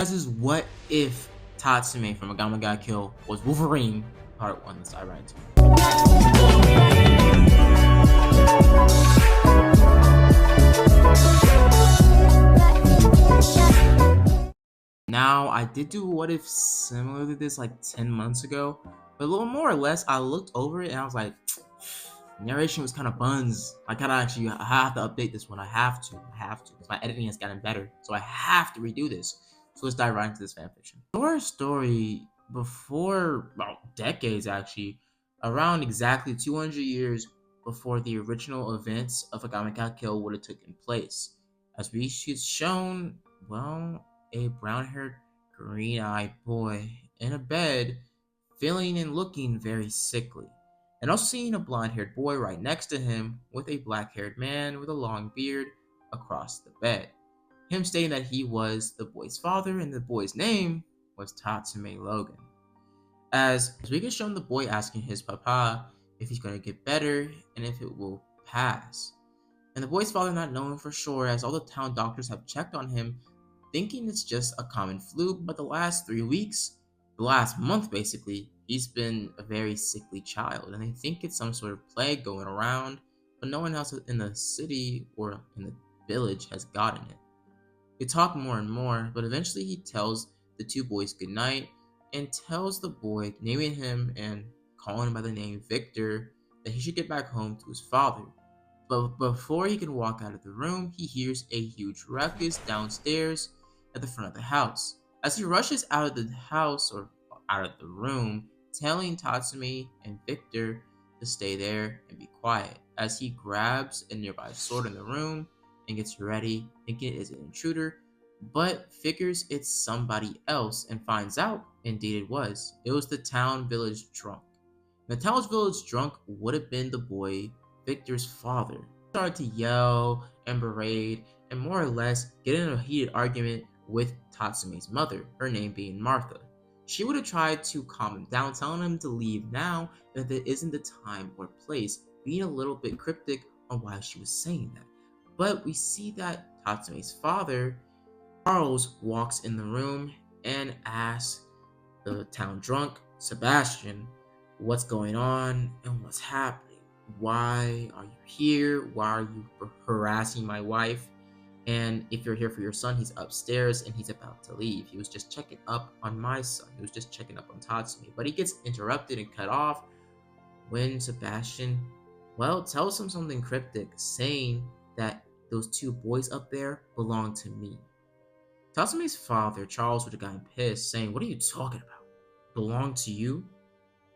This is what if Tatsumi from Agama Got Killed was Wolverine, part 1. Let's dive right into it. Now, I did do a what if similar to this like 10 months ago, but a little more or less, I looked over it and I was like, narration was kind of buns. I have to update this one. I have to, because my editing has gotten better, so I have to redo this. So let's dive right into this fanfiction. Story before, well, decades actually, around exactly 200 years before the original events of Agame Got Killed would have taken place. As we shown, well, a brown-haired, green-eyed boy in a bed, feeling and looking very sickly, and also seeing a blonde-haired boy right next to him with a black-haired man with a long beard across the bed. Him stating that he was the boy's father and the boy's name was Tatsumi Logan. As we get shown the boy asking his papa if he's going to get better and if it will pass. And the boy's father not knowing for sure, as all the town doctors have checked on him, thinking it's just a common flu, but the last 3 weeks, the last month basically, he's been a very sickly child, and they think it's some sort of plague going around, but no one else in the city or in the village has gotten it. They talk more and more, but eventually he tells the two boys goodnight and tells the boy, naming him and calling him by the name Victor, that he should get back home to his father. But before he can walk out of the room, he hears a huge ruckus downstairs at the front of the house. As he rushes out of the house, or out of the room, telling Tatsumi and Victor to stay there and be quiet, as he grabs a nearby sword in the room and gets ready, thinking it is an intruder, but figures it's somebody else and finds out indeed it was. It was the town village drunk. The town's village drunk would have been the boy Victor's father. He started to yell and berate and more or less get in a heated argument with Tatsumi's mother, her name being Martha. She would have tried to calm him down, telling him to leave now, that there isn't the time or place, being a little bit cryptic on why she was saying that. But we see that Tatsumi's father, Charles, walks in the room and asks the town drunk, Sebastian, what's going on and what's happening. Why are you here? Why are you harassing my wife? And if you're here for your son, he's upstairs and he's about to leave. He was just checking up on my son. He was just checking up on Tatsumi. But he gets interrupted and cut off when Sebastian, well, tells him something cryptic, saying that those two boys up there belong to me. Tatsumi's father, Charles, would have gotten pissed, saying, "What are you talking about? Belong to you?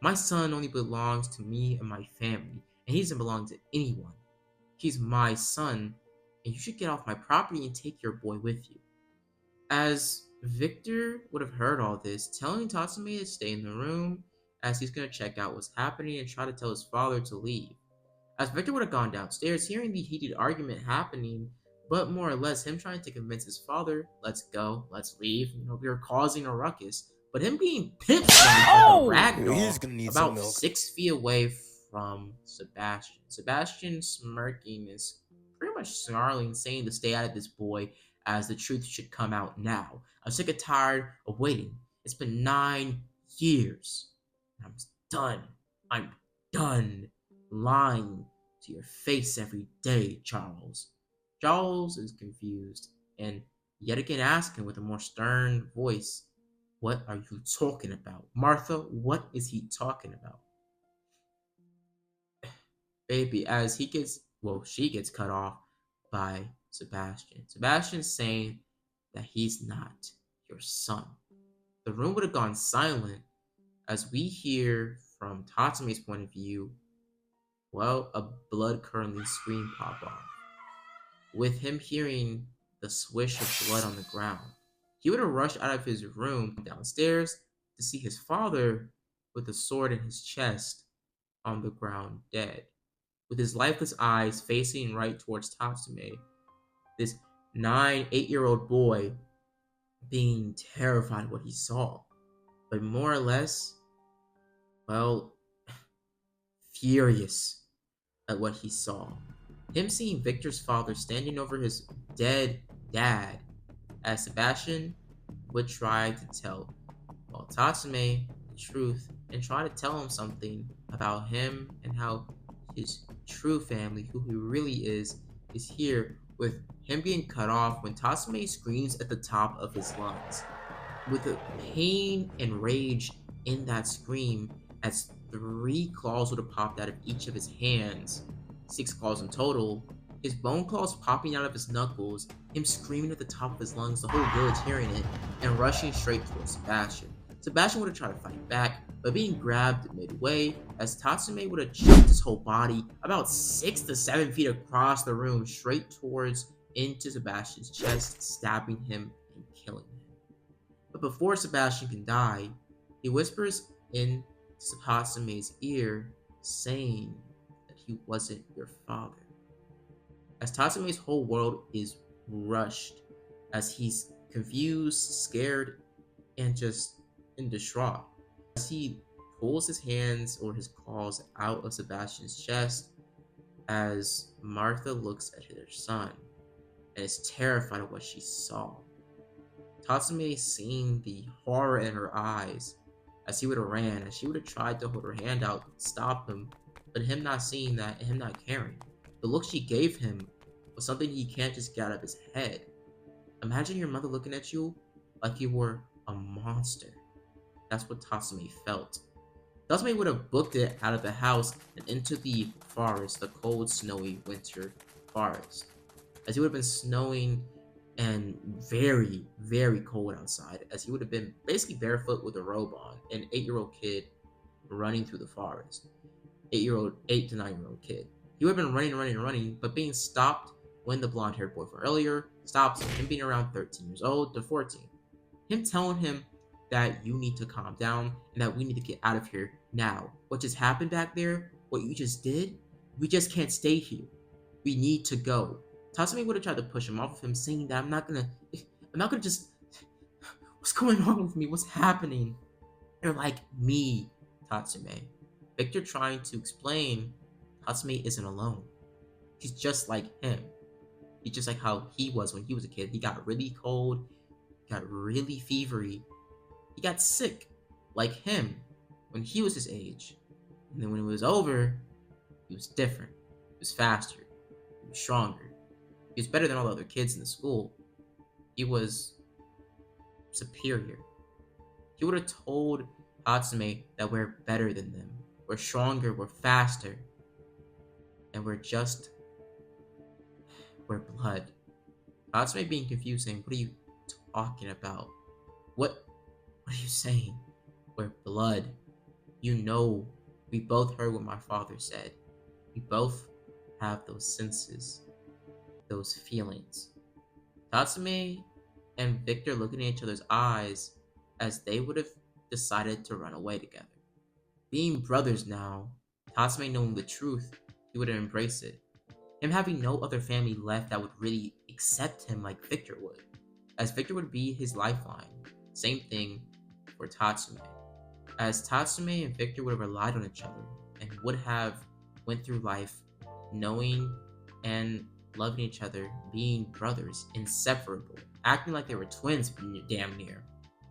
My son only belongs to me and my family, and he doesn't belong to anyone. He's my son, and you should get off my property and take your boy with you." As Victor would have heard all this, telling Tatsumi to stay in the room, as he's going to check out what's happening and try to tell his father to leave. As Victor would have gone downstairs, hearing the heated argument happening, but more or less him trying to convince his father, let's go, let's leave, we were causing a ruckus. But him being pitched like a rag doll about 6 feet away from Sebastian. Sebastian smirking is pretty much snarling, saying to stay out of this boy, as the truth should come out now. I'm sick and tired of waiting. It's been 9 years. I'm done. I'm done lying to your face every day, Charles. Charles is confused and yet again asking with a more stern voice, "What are you talking about? Martha, what is he talking about?" Baby, as she gets cut off by Sebastian. Sebastian's saying that he's not your son. The room would have gone silent as we hear from Tatsumi's point of view, well, a blood-curdling scream pop off, with him hearing the swish of blood on the ground. He would have rushed out of his room downstairs to see his father with a sword in his chest on the ground dead, with his lifeless eyes facing right towards Tatsumi, this 8-year-old boy being terrified of what he saw, but more or less, well, furious at what he saw. Him seeing Victor's father standing over his dead dad, as Sebastian would try to tell Tatsumi the truth and try to tell him something about him and how his true family, who he really is here, with him being cut off when Tatsume screams at the top of his lungs. With the pain and rage in that scream, as 3 claws would have popped out of each of his hands, 6 claws in total, his bone claws popping out of his knuckles, him screaming at the top of his lungs, the whole village hearing it, and rushing straight towards Sebastian. Sebastian would have tried to fight back, but being grabbed midway, as Tatsume would have jumped his whole body about 6 to 7 feet across the room, straight towards into Sebastian's chest, stabbing him and killing him. But before Sebastian can die, he whispers in Tatsume's ear, saying that he wasn't your father. As Tatsume's whole world is rushed, as he's confused, scared, and just in distraught. As he pulls his hands or his claws out of Sebastian's chest, as Martha looks at her son and is terrified of what she saw. Tatsume seeing the horror in her eyes, as he would have ran, as she would have tried to hold her hand out, stop him, but him not seeing that and him not caring. The look she gave him was something he can't just get out of his head. Imagine your mother looking at you like you were a monster. That's what Tatsume felt. Tatsume would have booked it out of the house and into the forest, the cold, snowy winter forest. As it would have been snowing and very, very cold outside, as he would have been basically barefoot with a robe on, an 8-year-old kid running through the forest. 8 to 9-year-old kid. He would have been running, but being stopped when the blonde-haired boy from earlier stops him, being around 13 years old to 14. Him telling him that you need to calm down and that we need to get out of here now. What just happened back there, what you just did, we just can't stay here. We need to go. Tatsumi would have tried to push him off of him, saying that I'm not gonna just, what's going on with me? What's happening? They're like me, Tatsume. Victor trying to explain Tatsumi isn't alone. He's just like him. He's just like how he was when he was a kid. He got really cold, got really fevery. He got sick, like him, when he was his age. And then when it was over, he was different. He was faster. He was stronger. He was better than all the other kids in the school. He was superior. He would have told Tatsume that we're better than them. We're stronger, we're faster. And we're blood. Tatsume being confused, saying, what are you talking about? What are you saying? We're blood. You know, we both heard what my father said. We both have those senses, those feelings. Tatsume and Victor looking in each other's eyes as they would have decided to run away together. Being brothers now, Tatsume knowing the truth, he would have embraced it. Him having no other family left that would really accept him like Victor would, as Victor would be his lifeline. Same thing for Tatsume, as Tatsume and Victor would have relied on each other and would have went through life knowing and loving each other, being brothers, inseparable, acting like they were twins damn near.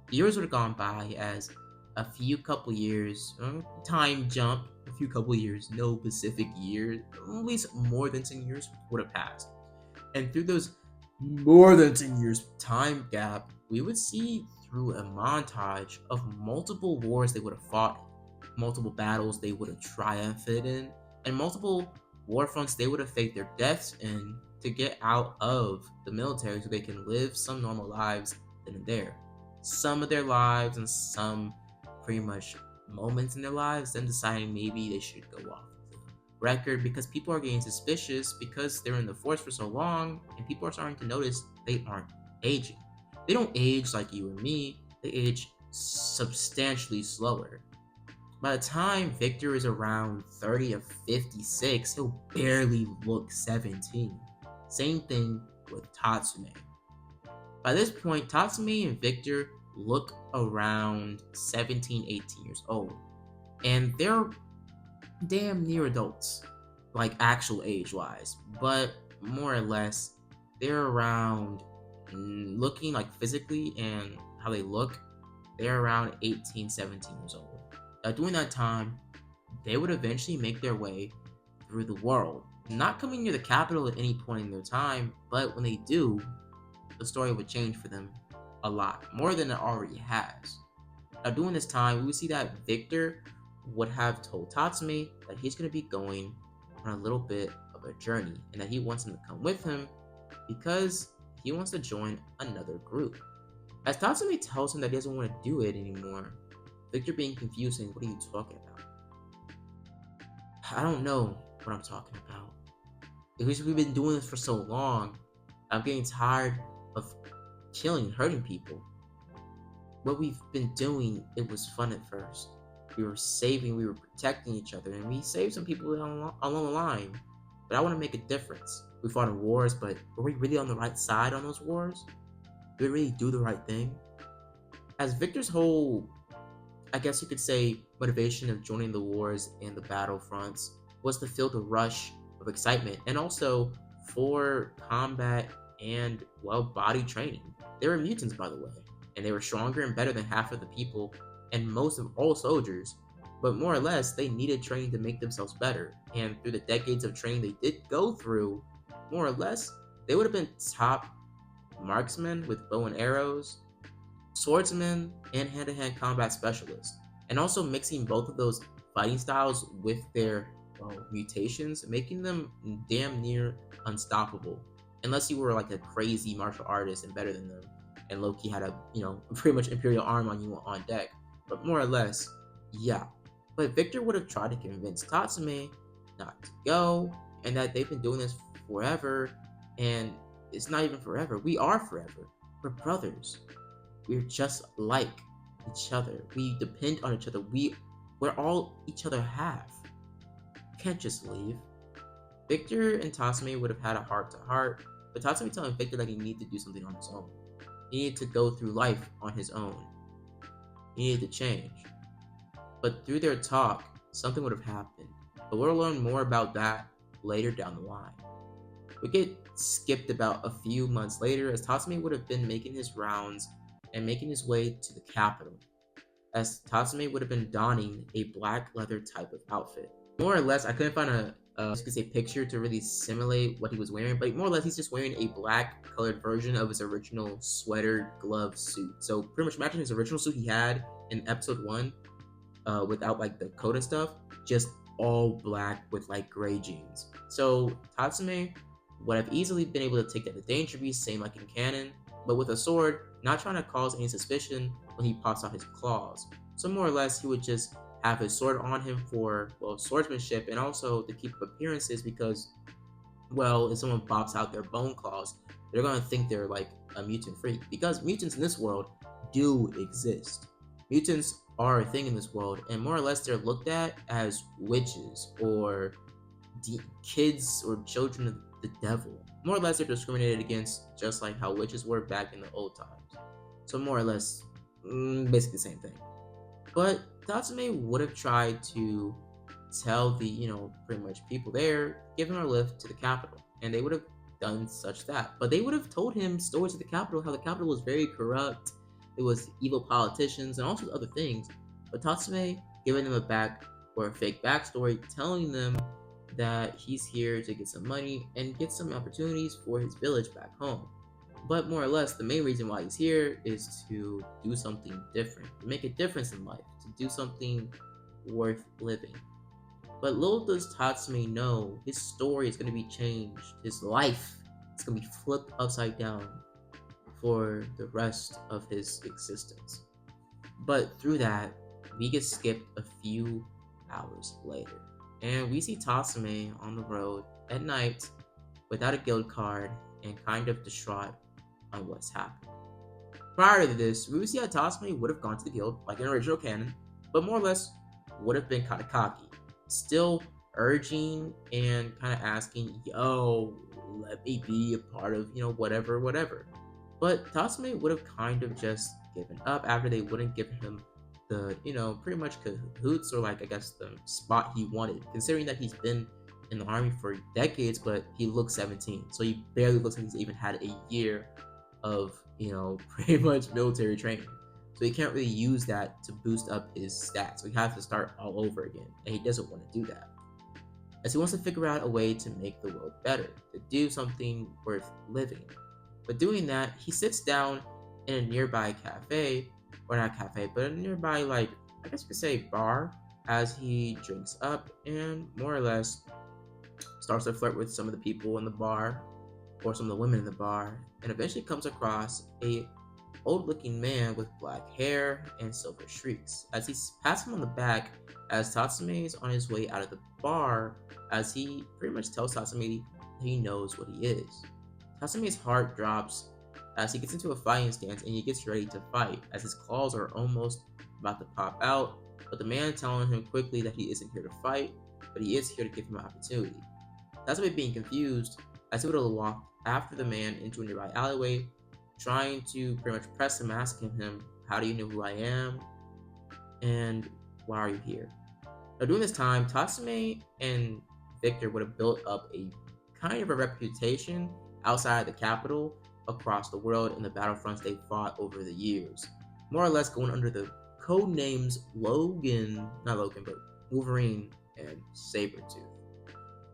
The years would have gone by as a few couple years, time jump, a few couple years, no specific years, at least more than 10 years would have passed. And through those more than 10 years time gap, we would see through a montage of multiple wars they would have fought, multiple battles they would have triumphed in, and multiple war fronts they would have faked their deaths in to get out of the military so they can live some normal lives then and there. Some of their lives and some pretty much moments in their lives, then deciding maybe they should go off the record because people are getting suspicious because they're in the force for so long and people are starting to notice they aren't aging. They don't age like you and me, they age substantially slower. By the time Victor is around 30 or 56, he'll barely look 17. Same thing with Tatsume. By this point, Tatsumi and Victor look around 17, 18 years old. And they're damn near adults, like actual age-wise. But more or less, they're around looking like physically and how they look, they're around 18, 17 years old. Now, during that time, they would eventually make their way through the world, not coming near the capital at any point in their time, but when they do, the story would change for them a lot, more than it already has. Now, during this time, we would see that Victor would have told Tatsumi that he's going to be going on a little bit of a journey and that he wants him to come with him because he wants to join another group. As Tatsumi tells him that he doesn't want to do it anymore, Victor being confused saying, "What are you talking about?" "I don't know what I'm talking about. We've been doing this for so long. I'm getting tired of killing and hurting people. What we've been doing, it was fun at first. We were saving, we were protecting each other, and we saved some people along the line. But I want to make a difference. We fought in wars, but were we really on the right side on those wars? Did we really do the right thing?" As Victor's whole, I guess you could say, motivation of joining the wars and the battlefronts was to feel the rush of excitement and also for combat and, well, body training. They were mutants, by the way, and they were stronger and better than half of the people and most of all soldiers, but more or less they needed training to make themselves better. And through the decades of training they did go through, more or less, they would have been top marksmen with bow and arrows, swordsmen, and hand-to-hand combat specialists. And also mixing both of those fighting styles with their, well, mutations, making them damn near unstoppable. Unless you were like a crazy martial artist and better than them, and Loki had a, pretty much Imperial arm on you on deck. But more or less, yeah. But Victor would have tried to convince Tatsumi not to go, and that they've been doing this forever, and it's not even forever. We are forever. We're brothers. We're just like each other. We depend on each other. We're all each other have. Can't just leave. Victor and Tatsumi would have had a heart-to-heart, but Tatsumi telling Victor that he needed to do something on his own. He needed to go through life on his own. He needed to change. But through their talk, something would have happened. But we'll learn more about that later down the line. We get skipped about a few months later as Tatsumi would have been making his rounds and making his way to the capital, as Tatsumi would have been donning a black leather type of outfit. More or less, I couldn't find a picture to really simulate what he was wearing, but more or less he's just wearing a black colored version of his original sweater glove suit. So pretty much imagine his original suit he had in episode 1, without like the coat and stuff, just all black with like gray jeans. So Tatsumi would have easily been able to take that to Danger Beast, same like in canon, but with a sword, not trying to cause any suspicion when he pops out his claws. So more or less, he would just have his sword on him for, well, swordsmanship and also to keep appearances because, well, if someone pops out their bone claws, they're going to think they're like a mutant freak because mutants in this world do exist. Mutants are a thing in this world, and more or less they're looked at as witches or kids or children of the devil. More or less they're discriminated against just like how witches were back in the old times. So more or less, basically the same thing. But Tatsumi would have tried to tell the, pretty much people there, give him a lift to the capital. And they would have done such that. But they would have told him stories of the capital, how the capital was very corrupt, it was evil politicians, and all sorts of other things. But Tatsumi giving them a fake backstory, telling them that he's here to get some money and get some opportunities for his village back home. But more or less, the main reason why he's here is to do something different, to make a difference in life, to do something worth living. But little does Tatsumi know, his story is going to be changed. His life is going to be flipped upside down for the rest of his existence. But through that, we get skipped a few hours later. And we see Tatsumi on the road at night without a guild card and kind of distraught on what's happened. Prior to this, we would see how Tatsumi would have gone to the guild, like in original canon, but more or less would have been kind of cocky. Still urging and kind of asking, yo, let me be a part of, whatever. But Tatsumi would have kind of just given up after they wouldn't give him the, pretty much cahoots or like, I guess, the spot he wanted, considering that he's been in the army for decades, but he looks 17. So he barely looks like he's even had a year of, pretty much military training. So he can't really use that to boost up his stats. So he has to start all over again, and he doesn't want to do that. As he wants to figure out a way to make the world better, to do something worth living. But doing that, he sits down in a nearby cafe, or not cafe, but a nearby, like, I guess you could say bar, as he drinks up and more or less starts to flirt with some of the people in the bar, or some of the women in the bar, and eventually comes across a old-looking man with black hair and silver streaks. As he pats him on the back, as Tatsumi is on his way out of the bar, as he pretty much tells Tatsumi he knows what he is. Tatsumi's heart drops as he gets into a fighting stance and he gets ready to fight, as his claws are almost about to pop out, but the man telling him quickly that he isn't here to fight, but he is here to give him an opportunity. Tatsumi being confused, as he would have walked after the man into a nearby alleyway, trying to pretty much press him, asking him, how do you know who I am? And why are you here? Now, during this time, Tatsumi and Victor would have built up a kind of a reputation outside the capital, across the world, in the battlefronts they fought over the years. More or less going under the code names not Logan, but Wolverine and Sabretooth.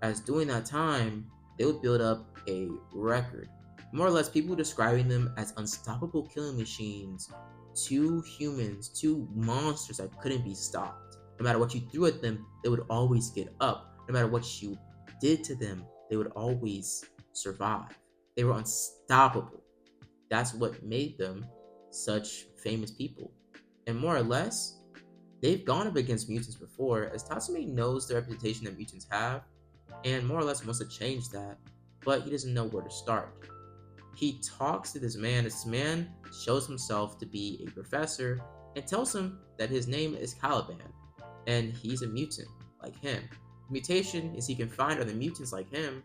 As during that time, they would build up a record. More or less, people describing them as unstoppable killing machines, two humans, two monsters that couldn't be stopped. No matter what you threw at them, they would always get up. No matter what you did to them, they would always survive. They were unstoppable. That's what made them such famous people. And more or less, they've gone up against mutants before, as Tatsumi knows the reputation that mutants have, and more or less wants to change that, but he doesn't know where to start. He talks to this man. This man shows himself to be a professor and tells him that his name is Caliban, and he's a mutant like him. The mutation is he can find other mutants like him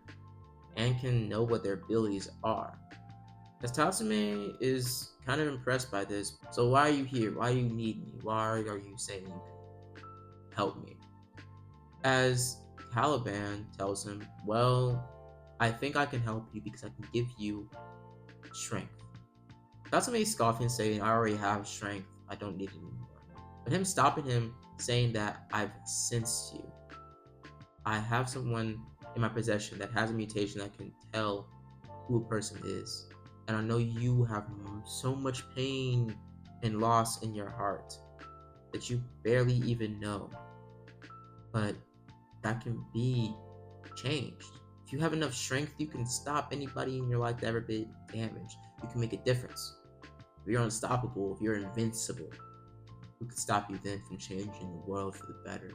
and can know what their abilities are. As Tatsumi is kind of impressed by this, so why are you here? Why do you need me? Why are you saying you can help me? As Caliban tells him, well, I think I can help you because I can give you strength. Tatsumi is scoffing, saying, I already have strength, I don't need it anymore. But him stopping him, saying that I've sensed you. I have someone in my possession that has a mutation that can tell who a person is. And I know you have so much pain and loss in your heart that you barely even know. But that can be changed. If you have enough strength, you can stop anybody in your life that ever been damaged. You can make a difference. If you're unstoppable, if you're invincible, who could stop you then from changing the world for the better?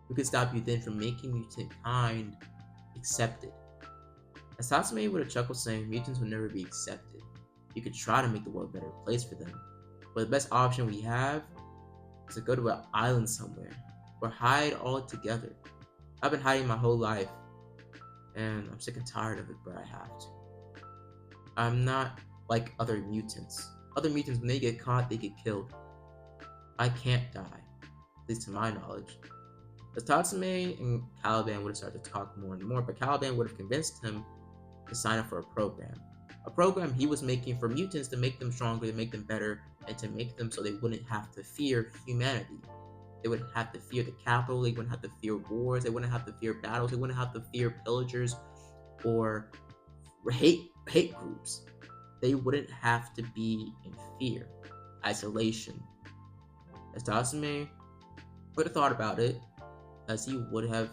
Who could stop you then from making mutant kind accepted? As Tatsumi would have chuckled, saying, mutants will never be accepted. You could try to make the world a better place for them, but the best option we have is to go to an island somewhere, or hide all together. I've been hiding my whole life, and I'm sick and tired of it, but I have to. I'm not like other mutants. Other mutants, when they get caught, they get killed. I can't die, at least to my knowledge. As Tatsumi and Caliban would have started to talk more and more, but Caliban would have convinced him to sign up for a program. A program he was making for mutants to make them stronger, to make them better, and to make them so they wouldn't have to fear humanity. They wouldn't have to fear the capital, they wouldn't have to fear wars, they wouldn't have to fear battles, they wouldn't have to fear pillagers or hate groups. They wouldn't have to be in fear, isolation. As Tatsumi would have thought about it, as he would have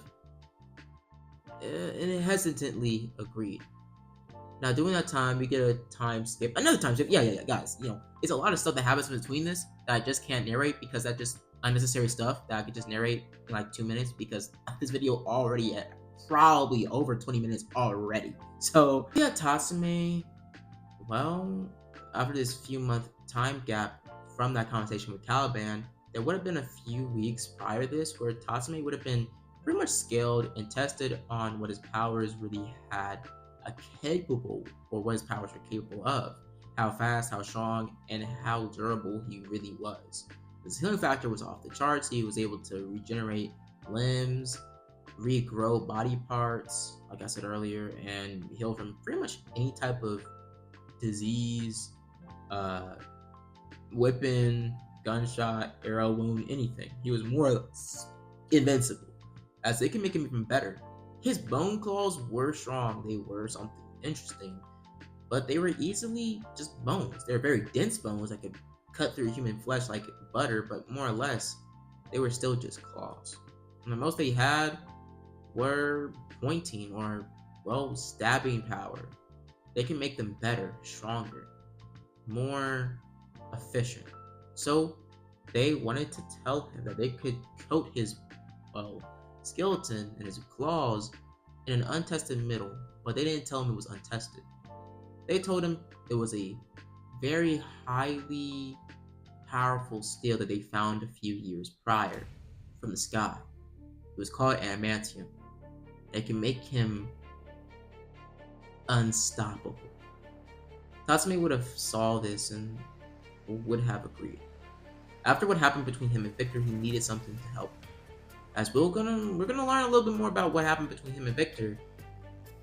hesitantly agreed. Now, during that time, we get a time skip, another time skip. Yeah, guys. It's a lot of stuff that happens between this that I just can't narrate because that's just unnecessary stuff that I could just narrate in like 2 minutes because this video already at probably over 20 minutes already. So, yeah, Tatsumi, well, after this few month time gap from that conversation with Caliban, there would have been a few weeks prior to this where Tatsumi would have been pretty much scaled and tested on what his powers really had capable, or what his powers were capable of, how fast, how strong, and how durable he really was. His healing factor was off the charts. He was able to regenerate limbs, regrow body parts, like I said earlier, and heal from pretty much any type of disease, uh, weapon, gunshot, arrow wound, anything. He was more or less invincible, as they can make him even better. His bone claws were strong, they were something interesting, but they were easily just bones. They were very dense bones that could cut through human flesh like butter, but more or less, they were still just claws. And the most they had were pointing or, well, stabbing power. They can make them better, stronger, more efficient. So they wanted to tell him that they could coat his, well, skeleton and his claws in an untested metal, but they didn't tell him it was untested. They told him it was a very highly powerful steel that they found a few years prior from the sky. It was called adamantium. It can make him unstoppable. Tatsumi would have saw this and would have agreed. After what happened between him and Victor, he needed something to help. As we're gonna learn a little bit more about what happened between him and Victor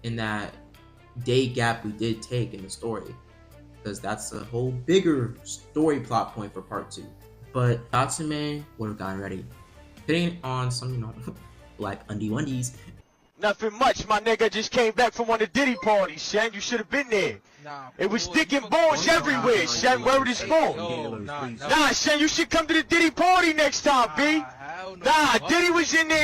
in that day gap we did take in the story, because that's a whole bigger story plot point for part 2. But Tatsume would have gotten ready, putting on some, black undies. Nothing much, my nigga. Just came back from one of the Diddy parties, Shen. You should have been there. Nah, It was boy, dick you and balls a- everywhere, Shen. Word is born. Yo, nah, Nah, Shen, you should come to the Diddy party next time, B. hell no. Nah, Fuck. Diddy was in there.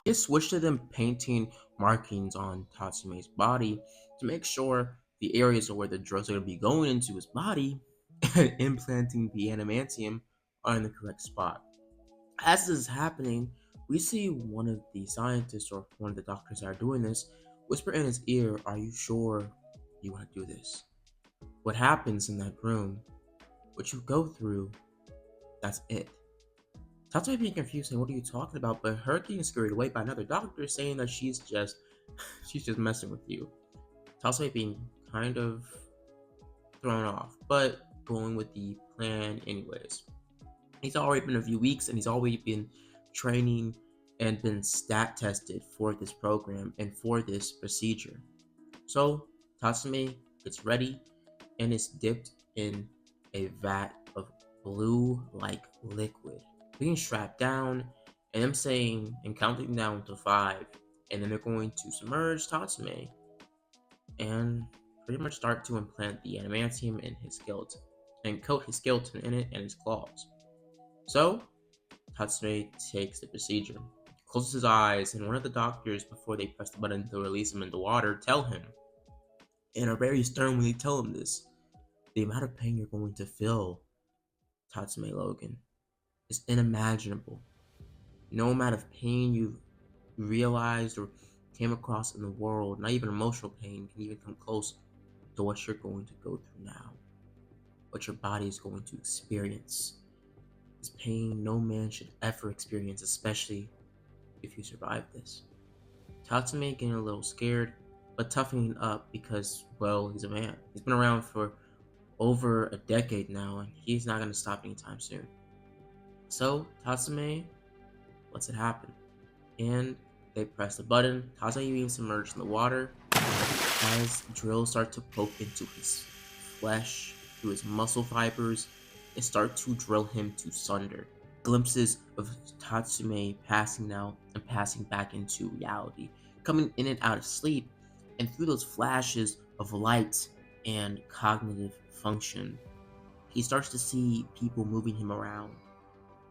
It switched to them painting markings on Tatsume's body to make sure the areas where the drugs are going to be going into his body and implanting the adamantium are in the correct spot. As this is happening, we see one of the scientists or one of the doctors that are doing this whisper in his ear, "Are you sure you want to do this?" What happens in that room, what you go through, that's it. Tatsume being confused, saying, "What are you talking about?" But her getting scurried away by another doctor saying that she's just messing with you. Tatsume being kind of thrown off, but going with the plan anyways. He's already been a few weeks and he's already been training and been stat tested for this program and for this procedure. So Tatsume gets ready and is dipped in a vat of blue like liquid, being strapped down, and them saying and counting down to 5, and then they're going to submerge Tatsume and pretty much start to implant the adamantium in his skeleton and coat his skeleton in it and his claws. So Tatsumi takes the procedure, closes his eyes, and one of the doctors, before they press the button to release him into water, tell him, and are very stern when they tell him this, the amount of pain you're going to feel, Tatsume Logan, is unimaginable. No amount of pain you've realized or came across in the world, not even emotional pain, can even come close to what you're going to go through now, what your body is going to experience. This pain no man should ever experience, especially if you survive this. Tatsumi getting a little scared, but toughening up because, well, he's a man. He's been around for over a decade now, and he's not going to stop anytime soon. So, Tatsume lets it happen. And they press the button, Tatsumi being submerged in the water as drills start to poke into his flesh, through his muscle fibers, and start to drill him to sunder. Glimpses of Tatsume passing out and passing back into reality, coming in and out of sleep, and through those flashes of light and cognitive function, he starts to see people moving him around,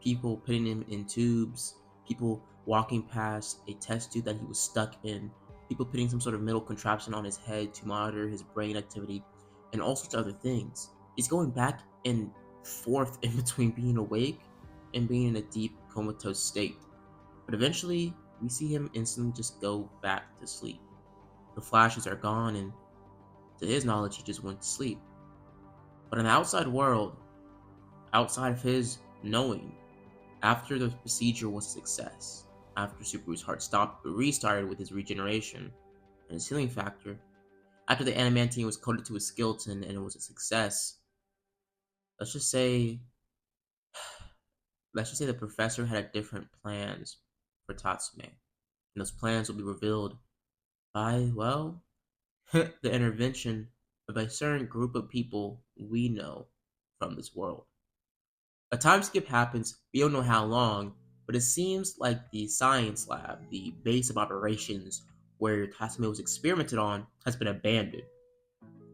people putting him in tubes, people walking past a test tube that he was stuck in, people putting some sort of metal contraption on his head to monitor his brain activity, and all sorts of other things. He's going back and forth in between being awake and being in a deep comatose state. But eventually, we see him instantly just go back to sleep. The flashes are gone, and to his knowledge, he just went to sleep. But in the outside world, outside of his knowing, after the procedure was a success, after Subaru's heart stopped but restarted with his regeneration and his healing factor, after the adamantium was coated to his skeleton and it was a success, let's just say the professor had different plans for Tatsume. And those plans will be revealed by, well, the intervention of a certain group of people we know from this world. A time skip happens, we don't know how long, but it seems like the science lab, the base of operations where Tatsumi was experimented on, has been abandoned.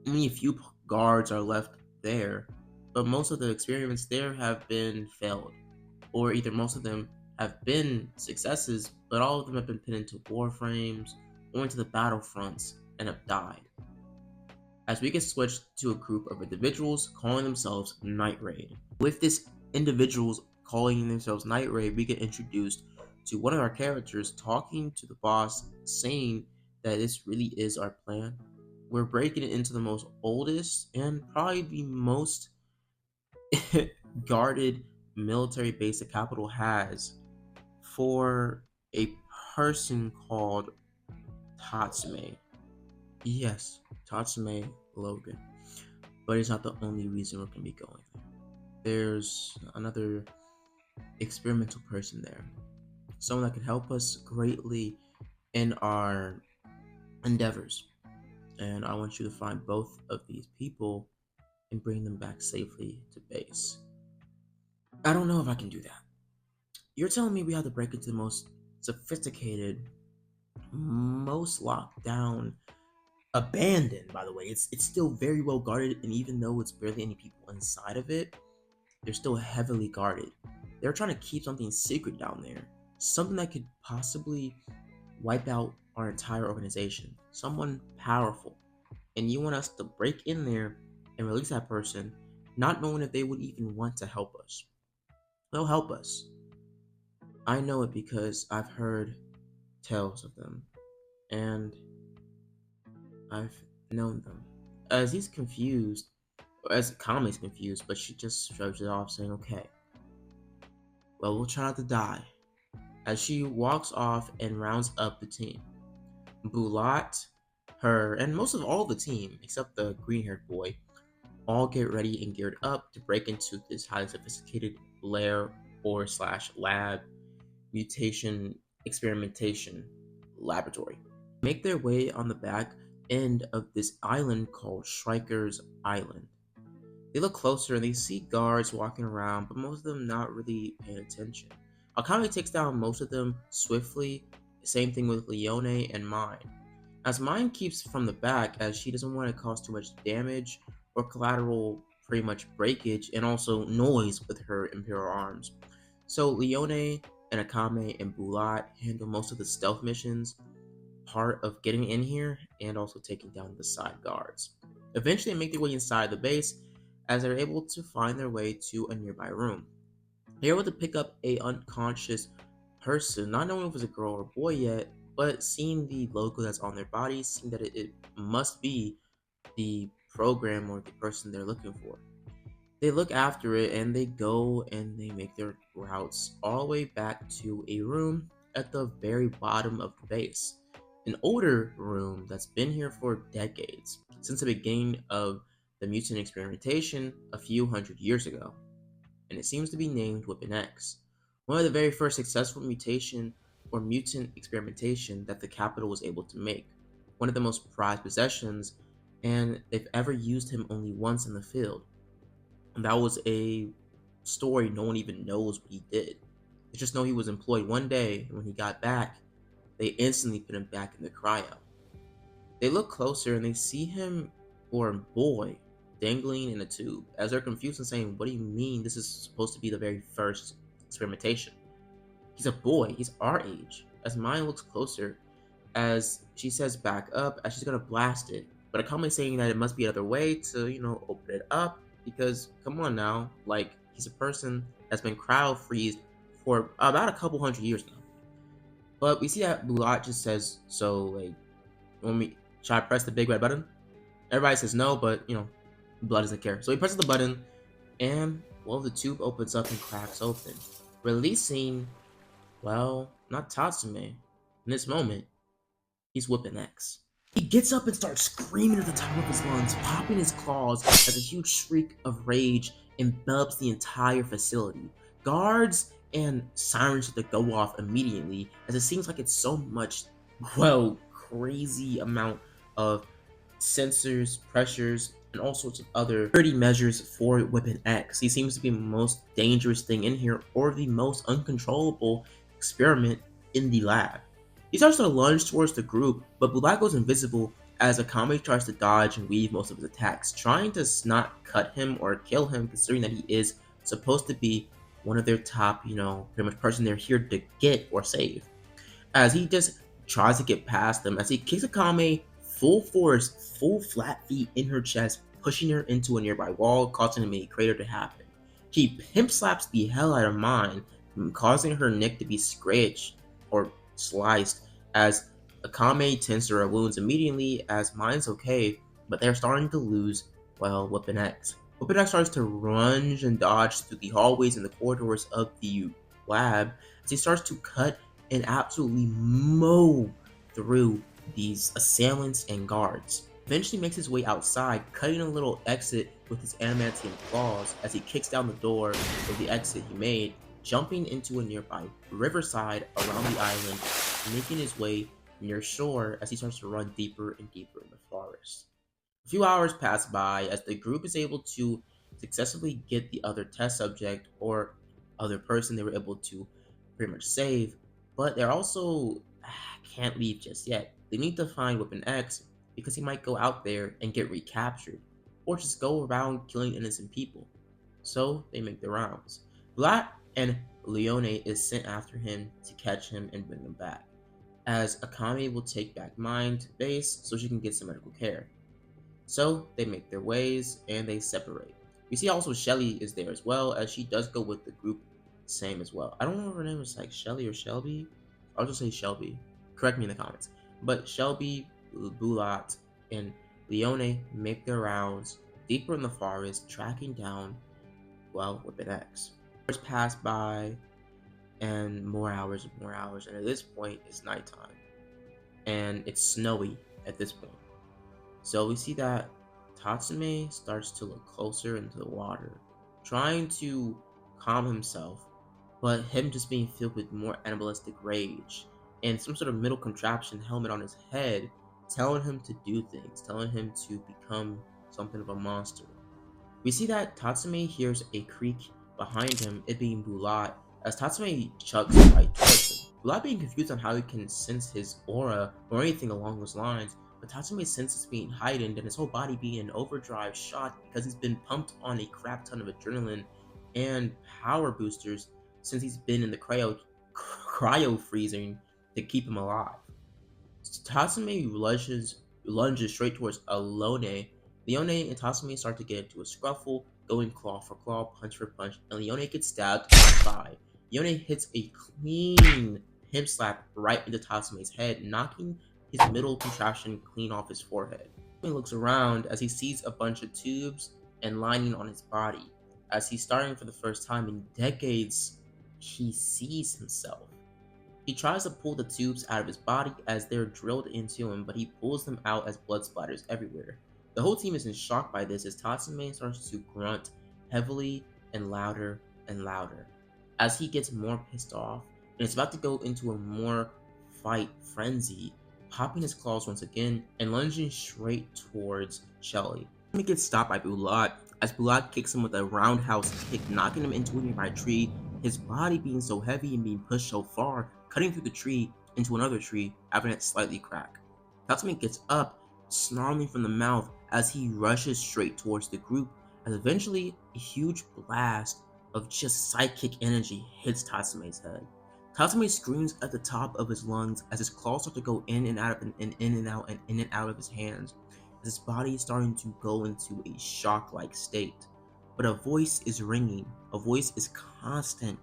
Only a few guards are left there, but most of the experiments there have been failed, or either most of them have been successes, but all of them have been put into warframes or into the battlefronts and have died. As we get switched to a group of individuals calling themselves Night Raid. With this individuals calling themselves Night Raid, we get introduced to one of our characters talking to the boss, saying that this really is our plan. We're breaking it into the most oldest and probably the most guarded military base the capital has for a person called Tatsume. Yes, Tatsume Logan. But it's not the only reason we're going to be going there. There's another experimental person there. Someone that can help us greatly in our endeavors. And I want you to find both of these people and bring them back safely to base. I don't know if I can do that. You're telling me we have to break into the most sophisticated, most locked down, abandoned, by the way. It's still very well guarded, and even though it's barely any people inside of it, they're still heavily guarded. They're trying to keep something secret down there. Something that could possibly wipe out our entire organization. Someone powerful. And you want us to break in there and release that person, not knowing if they would even want to help us. They'll help us. I know it because I've heard tales of them. And I've known them. As he's confused, or as Kami's confused, but she just shrugs it off, saying, okay, well, we'll try not to die. As she walks off and rounds up the team. Bulat, her, and most of all the team, except the green-haired boy, all get ready and geared up to break into this highly sophisticated lair or slash lab mutation experimentation laboratory. Make their way on the back end of this island called Shrikers Island. They look closer and they see guards walking around, but most of them not really paying attention. Akame takes down most of them swiftly, same thing with Leone and Mine. As Mine keeps from the back as she doesn't want to cause too much damage or collateral pretty much breakage and also noise with her Imperial arms. So Leone and Akame and Bulat handle most of the stealth missions, part of getting in here and also taking down the side guards. Eventually they make their way inside the base as they're able to find their way to a nearby room. They're able to pick up a unconscious person, not knowing if it was a girl or boy yet, but seeing the logo that's on their body, seeing that it must be the program or the person they're looking for. They look after it and they go and they make their routes all the way back to a room at the very bottom of the base. An older room that's been here for decades, since the beginning of the mutant experimentation a few hundred years ago, and it seems to be named Weapon X, one of the very first successful mutation or mutant experimentation that the capital was able to make, one of the most prized possessions, and they've ever used him only once in the field. And that was a story no one even knows what he did. They just know he was employed one day, and when he got back, they instantly put him back in the cryo. They look closer and they see him, or a boy, dangling in a tube, as they're confused and saying, what do you mean this is supposed to be the very first experimentation? He's a boy, he's our age. As Maya looks closer, as she says back up, as she's gonna blast it. But Akame saying that it must be another way to, open it up, because come on now, like, he's a person that's been cryo freezed for about a couple hundred years now. But we see that Bulat just says, so, like, when we try to press the big red button, everybody says no, but, Blood doesn't care. So he presses the button, and, well, the tube opens up and cracks open, releasing, well, not Tatsume. In this moment, he's Weapon X. He gets up and starts screaming at the top of his lungs, popping his claws as a huge shriek of rage envelops the entire facility. Guards and sirens that go off immediately, as it seems like it's so much, well, crazy amount of sensors, pressures, and all sorts of other security measures for Weapon X. He seems to be the most dangerous thing in here, or the most uncontrollable experiment in the lab. He starts to lunge towards the group, but Black goes invisible as Akame tries to dodge and weave most of his attacks, trying to not cut him or kill him, considering that he is supposed to be one of their top, pretty much person they're here to get or save. As he just tries to get past them, as he kicks Akame full force, full flat feet in her chest, pushing her into a nearby wall, causing a crater to happen. He pimp slaps the hell out of Mine, causing her neck to be scratched or sliced, as Akame tends to her wounds immediately, as Mine's okay, but they're starting to lose, well, Weapon X. Weapon X starts to lunge and dodge through the hallways and the corridors of the lab as he starts to cut and absolutely mow through these assailants and guards. Eventually makes his way outside, cutting a little exit with his adamantium claws as he kicks down the door of the exit he made, jumping into a nearby riverside around the island, making his way near shore as he starts to run deeper and deeper in the forest. A few hours pass by as the group is able to successfully get the other test subject or other person they were able to pretty much save, but they're also can't leave just yet. They need to find Weapon X because he might go out there and get recaptured, or just go around killing innocent people. So they make the rounds. Vlad and Leone is sent after him to catch him and bring him back, as Akame will take back Mind to base so she can get some medical care. So they make their ways and they separate. We see also Shelly is there as well, as she does go with the group same as well. I don't know if her name is like Shelly or Shelby. I'll just say Shelby. Correct me in the comments. But Shelby, Bulat, and Leone make their rounds deeper in the forest, tracking down, well, Weapon X. Hours pass by, and more hours and more hours, and at this point it's nighttime. And it's snowy at this point. So we see that Tatsumi starts to look closer into the water, trying to calm himself, but him just being filled with more animalistic rage and some sort of middle contraption helmet on his head, telling him to do things, telling him to become something of a monster. We see that Tatsumi hears a creak behind him, it being Bulat, as Tatsumi chugs right towards him. Bulat being confused on how he can sense his aura or anything along those lines, but Tatsumi's senses being heightened and his whole body being in overdrive shot because he's been pumped on a crap ton of adrenaline and power boosters since he's been in the cryo freezing to keep him alive. Tatsumi lunges straight towards Alone. Leone and Tatsumi start to get into a scruffle, going claw for claw, punch for punch, and Leone gets stabbed in the thigh. Leone hits a clean hip slap right into Tatsumi's head, knocking his middle contraption clean off his forehead. Tatsumi looks around as he sees a bunch of tubes and lining on his body. As he's starting for the first time in decades, he sees himself. He tries to pull the tubes out of his body as they're drilled into him, but he pulls them out as blood splatters everywhere. The whole team is in shock by this as Tatsumi starts to grunt heavily and louder and louder as he gets more pissed off and is about to go into a more fight frenzy, popping his claws once again and lunging straight towards Shelly. He gets stopped by Bulat as Bulat kicks him with a roundhouse kick, knocking him into a nearby tree, his body being so heavy and being pushed so far, cutting through the tree into another tree, having it slightly crack. Tatsumi gets up, snarling from the mouth as he rushes straight towards the group, as eventually a huge blast of just psychic energy hits Tatsume's head. Tatsumi screams at the top of his lungs as his claws start to go in and out of and in and out and in and out of his hands, as his body is starting to go into a shock-like state. But a voice is ringing, a voice is constant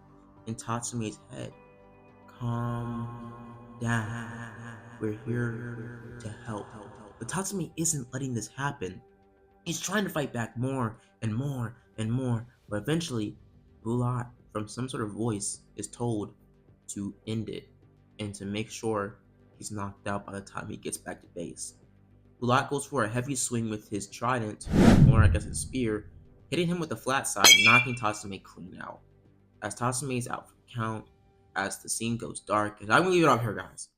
in Tatsume's head. Calm down. We're here to help. But Tatsumi isn't letting this happen. He's trying to fight back more and more and more, but eventually, Bulat, from some sort of voice, is told to end it and to make sure he's knocked out by the time he gets back to base. Bulat goes for a heavy swing with his trident, or I guess his spear, hitting him with the flat side, knocking Tatsumi clean out. As Tatsumi is out for the count, as the scene goes dark, and I'm gonna leave it up here, guys.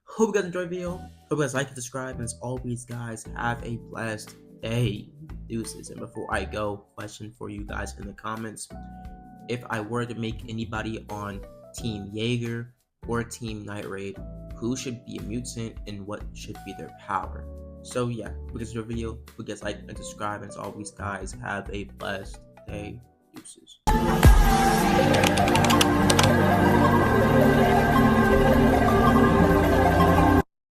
Hope you guys enjoyed the video. Hope you guys like and subscribe. And as always, guys, have a blessed day. Deuces. And before I go, question for you guys in the comments. If I were to make anybody on Team Jaeger or Team Night Raid, who should be a mutant and what should be their power? So yeah, hope you guys enjoyed the video. Hope you guys like and subscribe. And as always, guys, have a blessed day. Deuces.